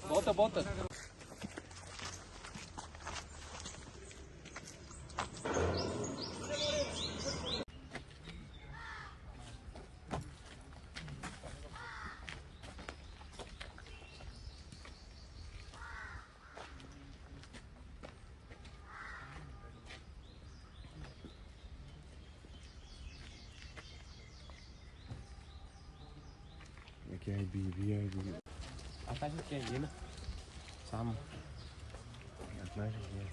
बहुत बहुत क्या है बीवी है आता है क्या ये ना शाम अपना चाहिए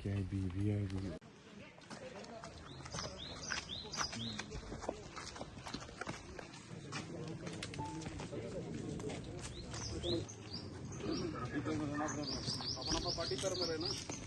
क्या है बीवी है अपन पार्टी कर रहे ना।